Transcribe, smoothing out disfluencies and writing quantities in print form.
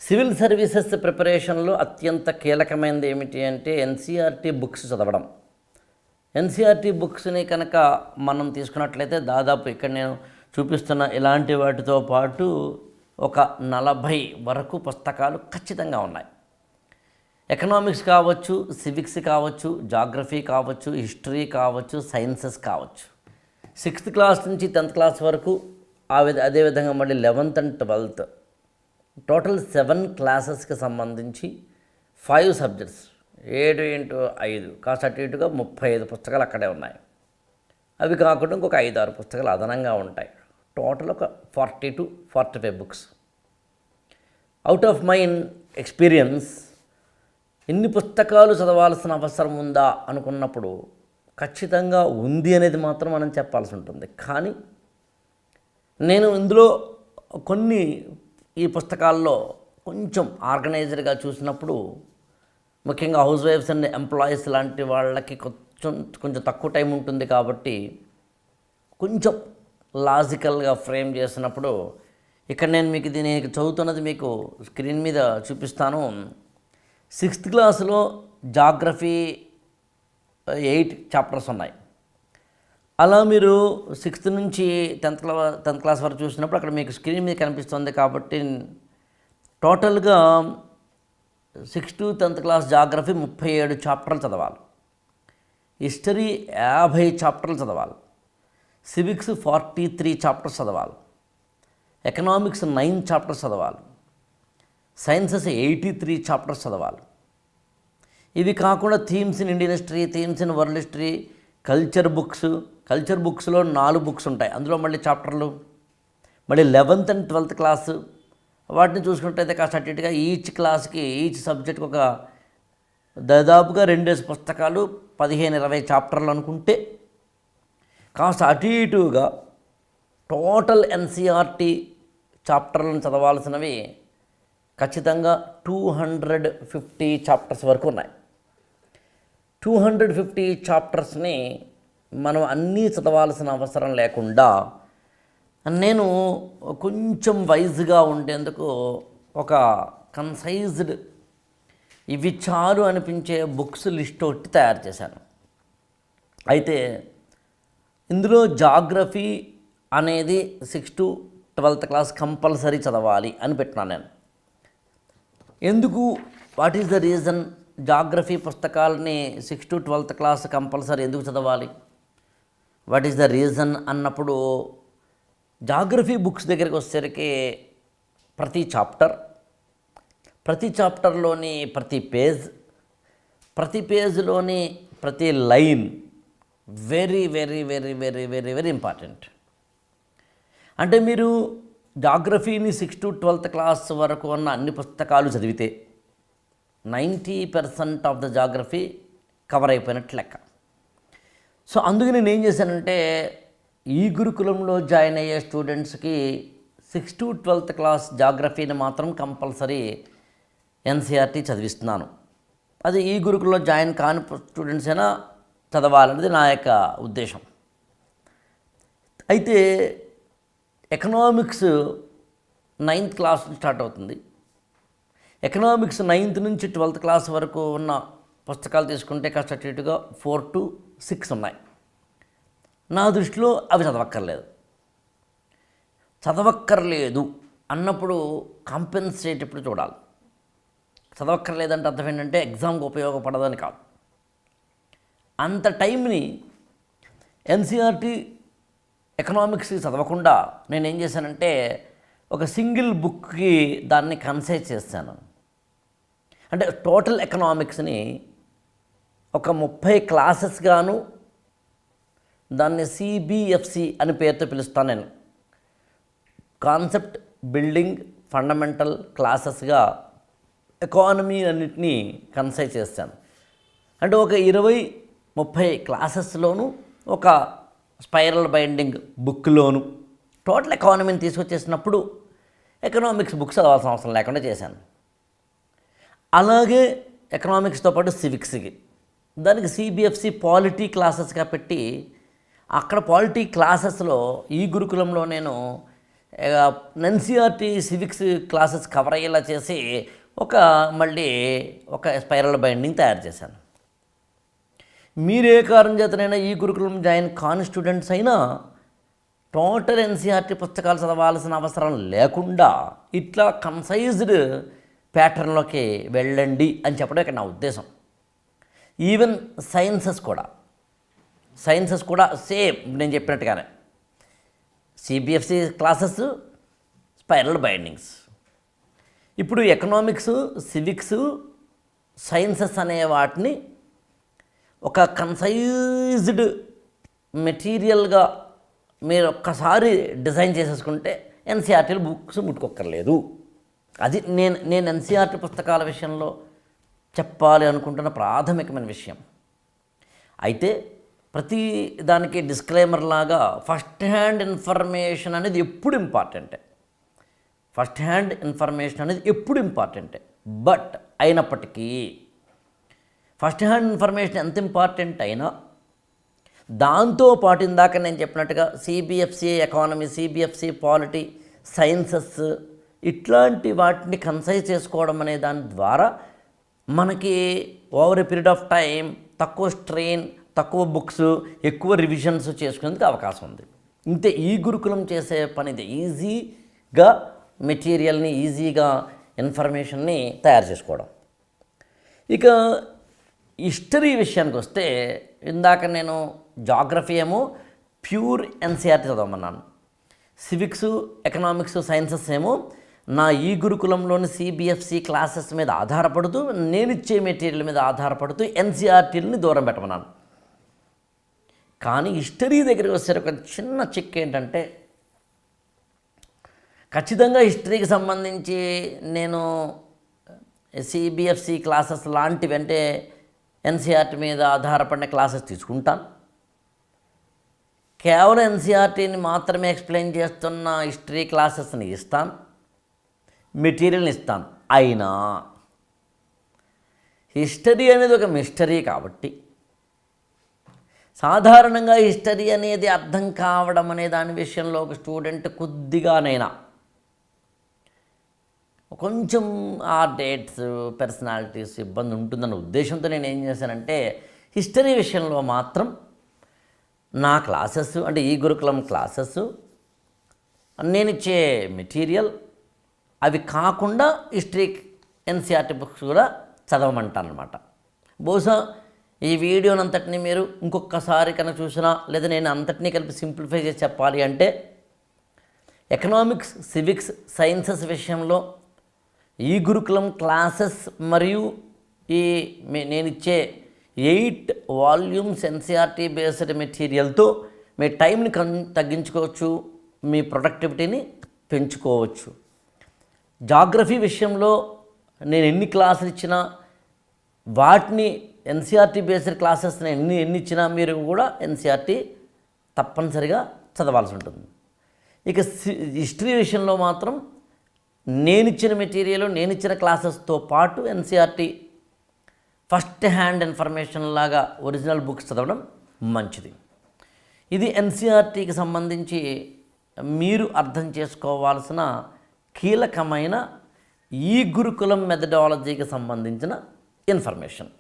Civil services ప్రిపరేషన్లో అత్యంత కీలకమైనది ఏమిటి అంటే ఎన్సీఆర్టీ బుక్స్ చదవడం. ఎన్సీఆర్టీ బుక్స్ని కనుక మనం తీసుకున్నట్లయితే దాదాపు ఇక్కడ నేను చూపిస్తున్న ఇలాంటి వాటితో పాటు ఒక 40 వరకు పుస్తకాలు ఖచ్చితంగా ఉన్నాయి. ఎకనామిక్స్ కావచ్చు, సివిక్స్ కావచ్చు, జాగ్రఫీ కావచ్చు, హిస్టరీ కావచ్చు, సైన్సెస్ కావచ్చు. 6th క్లాస్ నుంచి 10th క్లాస్ వరకు అదేవిధంగా మళ్ళీ 11th and 12th టోటల్ 7 క్లాసెస్కి సంబంధించి 5 సబ్జెక్ట్స్ 7 into 5 కాస్త అటు ఇటుగా 35 పుస్తకాలు అక్కడే ఉన్నాయి. అవి కాకుండా ఇంకొక 5-6 పుస్తకాలు అదనంగా ఉంటాయి. టోటల్ ఒక 40 to 45 books. Out of my experience ఇన్ని పుస్తకాలు చదవాల్సిన అవసరం ఉందా అనుకున్నప్పుడు ఖచ్చితంగా ఉంది అనేది మాత్రం మనం చెప్పాల్సి ఉంటుంది. కానీ నేను ఇందులో కొన్ని ఈ పుస్తకాల్లో కొంచెం ఆర్గనైజర్గా చూసినప్పుడు ముఖ్యంగా హౌస్ వైఫ్స్ అండ్ ఎంప్లాయీస్ లాంటి వాళ్ళకి కొంచెం తక్కువ టైం ఉంటుంది కాబట్టి కొంచెం లాజికల్గా ఫ్రేమ్ చేసినప్పుడు ఇక్కడ నేను మీకు దీనికి చదువుతున్నది మీకు స్క్రీన్ మీద చూపిస్తాను. 6th క్లాస్లో జాగ్రఫీ 8 చాప్టర్స్ ఉన్నాయి. అలా మీరు 6th నుంచి 10th క్లాస్ వరకు చూసినప్పుడు అక్కడ మీకు స్క్రీన్ మీద కనిపిస్తుంది కాబట్టి టోటల్గా 6th to 10th class geography 37 చాప్టర్లు చదవాలి. హిస్టరీ 50 చాప్టర్లు చదవాలి. సివిక్స్ 43 చాప్టర్స్ చదవాలి. ఎకనామిక్స్ 9 చాప్టర్స్ చదవాలి. సైన్సెస్ 83 చాప్టర్స్ చదవాలి. ఇవి కాకుండా themes in Indian history, themes in world history, culture బుక్స్లో 4 బుక్స్ ఉంటాయి. అందులో మళ్ళీ చాప్టర్లు మళ్ళీ 11th and 12th క్లాస్ వాటిని చూసుకుంటే కాస్త అటు ఇటుగా ఈచ్ క్లాస్కి ఈచ్ సబ్జెక్ట్కి ఒక దాదాపుగా 2 పుస్తకాలు 15-20 చాప్టర్లు అనుకుంటే కాస్త అటు ఇటుగా టోటల్ ఎన్సీఆర్టీ చాప్టర్లను చదవాల్సినవి ఖచ్చితంగా 250 చాప్టర్స్ వరకు ఉన్నాయి. 250 చాప్టర్స్ని మనం అన్నీ చదవాల్సిన అవసరం లేకుండా నేను కొంచెం వైజ్గా ఉండేందుకు ఒక కన్సైజ్డ్ ఇవి చాలు అనిపించే బుక్స్ లిస్ట్ ఒకటి తయారు చేశాను. అయితే ఇందులో జాగ్రఫీ అనేది 6th to 12th class compulsory చదవాలి అని పెట్టినాను నేను. ఎందుకు, what is the reason geography పుస్తకాలని 6th to 12th class compulsory ఎందుకు చదవాలి, వాట్ ఈస్ ద రీజన్ అన్నప్పుడు జాగ్రఫీ బుక్స్ దగ్గరికి వచ్చేసరికి ప్రతి చాప్టర్లోని ప్రతి పేజ్లోని ప్రతి line very very very very very very important. అంటే మీరు జాగ్రఫీని 6th to 12th క్లాస్ వరకు ఉన్న అన్ని పుస్తకాలు చదివితే 90% ఆఫ్ ద జాగ్రఫీ కవర్ అయిపోయినట్టు లెక్క. సో అందుకు నేను ఏం చేశానంటే ఈ గురుకులంలో జాయిన్ అయ్యే స్టూడెంట్స్కి 6th to 12th క్లాస్ జాగ్రఫీని మాత్రం కంపల్సరీ ఎన్సీఆర్టీ చదివిస్తున్నాను. అది ఈ గురుకులంలో జాయిన్ కాని స్టూడెంట్స్ అయినా చదవాలనేది నా యొక్క ఉద్దేశం. అయితే ఎకనామిక్స్ 9th క్లాస్ నుంచి స్టార్ట్ అవుతుంది. ఎకనామిక్స్ 9th నుంచి 12th క్లాస్ వరకు ఉన్న పుస్తకాలు తీసుకుంటే కాస్త అటు ఇటుగా 4 to 6 ఉన్నాయి. నా దృష్టిలో అవి చదవక్కర్లేదు అన్నప్పుడు కాంపెన్సేటప్పుడు చూడాలి. చదవక్కర్లేదంటే అర్థం ఏంటంటే ఎగ్జామ్కి ఉపయోగపడదని కాదు. అంత టైంని ఎన్సీఆర్టీ ఎకనామిక్స్కి చదవకుండా నేనేం చేశానంటే ఒక సింగిల్ బుక్కి దాన్ని కన్సైజ్ చేశాను. అంటే టోటల్ ఎకనామిక్స్ని ఒక 30 క్లాసెస్గాను దాన్ని సిబిఎఫ్సి అని పేరుతో పిలుస్తాను నేను. కాన్సెప్ట్ బిల్డింగ్ ఫండమెంటల్ క్లాసెస్గా ఎకానమీ అన్నిటినీ కన్సైజ్ చేశాను. అంటే ఒక 20-30 క్లాసెస్లోనూ ఒక స్పైరల్ బైండింగ్ బుక్లోను టోటల్ ఎకానమీని తీసుకొచ్చేసినప్పుడు ఎకనామిక్స్ బుక్స్ చదవాల్సిన అవసరం లేకుండా చేశాను. అలాగే ఎకనామిక్స్తో పాటు సివిక్స్కి దానికి సిబిఎఫ్సి పాలిటీ క్లాసెస్గా పెట్టి అక్కడ పాలిటీ క్లాసెస్లో ఈ గురుకులంలో నేను ఎన్సీఆర్టీ సివిక్స్ క్లాసెస్ కవర్ అయ్యేలా చేసి మళ్ళీ ఒక స్పైరల్ బైండింగ్ తయారు చేశాను. మీరే కారణం చేతనైనా ఈ గురుకులం జాయిన్ కాని స్టూడెంట్స్ అయినా టోటల్ ఎన్సీఆర్టీ పుస్తకాలు చదవాల్సిన అవసరం లేకుండా ఇట్లా కన్సైజ్డ్ ప్యాటర్న్లోకి వెళ్ళండి అని చెప్పడం ఇక్కడ నా ఉద్దేశం. ఈవెన్ సైన్సెస్ కూడా సేమ్ నేను చెప్పినట్టుగానే సిబిఎఫ్సి క్లాసెస్, స్పైరల్ బైండింగ్స్. ఇప్పుడు ఎకనామిక్స్, సివిక్స్, సైన్సెస్ అనే వాటిని ఒక కన్సైజ్డ్ మెటీరియల్గా మీరు ఒక్కసారి డిజైన్ చేసేసుకుంటే ఎన్సీఆర్టీలు బుక్స్ ముట్టుకోక్కర్లేదు. అది నేను ఎన్సీఆర్టీ పుస్తకాల విషయంలో చెప్పాలి అనుకుంటున్న ప్రాథమికమైన విషయం. అయితే ప్రతి దానికి డిస్క్లైమర్ లాగా ఫస్ట్ హ్యాండ్ ఇన్ఫర్మేషన్ అనేది ఎప్పుడు ఇంపార్టెంటే. బట్ అయినప్పటికీ ఫస్ట్ హ్యాండ్ ఇన్ఫర్మేషన్ ఎంత ఇంపార్టెంట్ అయినా దాంతోపాటు ఇందాక నేను చెప్పినట్టుగా CBFC economy, CBFC polity, sciences ఇట్లాంటి వాటిని కన్సైజ్ చేసుకోవడం అనే దాని ద్వారా మనకి over a period of time తక్కువ స్ట్రెయిన్, తక్కువ బుక్స్, ఎక్కువ రివిజన్స్ చేసుకునేందుకు అవకాశం ఉంది. ఇంతే ఈ గురుకులం చేసే పని ఇది. ఈజీగా మెటీరియల్ని, ఈజీగా ఇన్ఫర్మేషన్ని తయారు చేసుకోవడం. ఇక హిస్టరీ విషయానికి వస్తే ఇందాక నేను జాగ్రఫీ ఏమో ప్యూర్ ఎన్సీఆర్టీ చదవమన్నాను, సివిక్స్, ఎకనామిక్స్, సైన్సెస్ ఏమో నా ఈ గురుకులంలోని సిబిఎఫ్సి క్లాసెస్ మీద ఆధారపడుతూ, నేనిచ్చే మెటీరియల్ మీద ఆధారపడుతూ ఎన్సీఆర్టీలని దూరం పెట్టమన్నాను. కానీ హిస్టరీ దగ్గరికి వచ్చే ఒక చిన్న చిక్ ఏంటంటే, ఖచ్చితంగా హిస్టరీకి సంబంధించి నేను సిబిఎఫ్సి క్లాసెస్ లాంటివి అంటే ఎన్సీఆర్టీ మీద ఆధారపడిన క్లాసెస్ తీసుకుంటాను. కేవలం ఎన్సీఆర్టీని మాత్రమే ఎక్స్ప్లెయిన్ చేస్తున్న హిస్టరీ క్లాసెస్ని ఇస్తాను, మెటీరియల్ని ఇస్తాను. అయినా హిస్టరీ అనేది ఒక మిస్టరీ కాబట్టి సాధారణంగా హిస్టరీ అనేది అర్థం కావడం అనే దాని విషయంలో ఒక స్టూడెంట్ కొద్దిగానైనా కొంచెం ఆ డేట్స్, పర్సనాలిటీస్ ఇబ్బంది ఉంటుందన్న ఉద్దేశంతో నేను ఏం చేశానంటే హిస్టరీ విషయంలో మాత్రం నా క్లాసెస్ అంటే ఈ గురుకులం క్లాసెస్, నేను ఇచ్చే మెటీరియల్ అవి కాకుండా హిస్టరీ ఎన్సీఆర్టీ బుక్స్ కూడా చదవమంటాను అనమాట. బహుశా ఈ వీడియోనంతటిని మీరు ఇంకొకసారి కనుక చూసినా, లేదా నేను అంతటినీ కలిపి సింప్లిఫై చేసి చెప్పాలి అంటే ఎకనామిక్స్, సివిక్స్, సైన్సెస్ విషయంలో ఈ గురుకులం క్లాసెస్ మరియు నేనిచ్చే 8 వాల్యూమ్స్ ఎన్సీఆర్టీ బేస్డ్ మెటీరియల్తో మీ టైంని తగ్గించుకోవచ్చు, మీ ప్రొడక్టివిటీని పెంచుకోవచ్చు. జాగ్రఫీ విషయంలో నేను ఎన్ని క్లాసులు ఇచ్చినా, వాటిని ఎన్సీఆర్టీ బేస్డ్ క్లాసెస్ని ఎన్ని ఇచ్చినా మీరు కూడా ఎన్సీఆర్టీ తప్పనిసరిగా చదవాల్సి ఉంటుంది. ఇక హిస్టరీ విషయంలో మాత్రం నేనిచ్చిన మెటీరియల్, నేనిచ్చిన క్లాసెస్తో పాటు ఎన్సీఆర్టీ ఫస్ట్ హ్యాండ్ ఇన్ఫర్మేషన్ లాగా ఒరిజినల్ బుక్స్ చదవడం మంచిది. ఇది ఎన్సీఆర్టీకి సంబంధించి మీరు అర్థం చేసుకోవాల్సిన కీలకమైన ఈ గురుకులం మెథడాలజీకి సంబంధించిన ఇన్ఫర్మేషన్.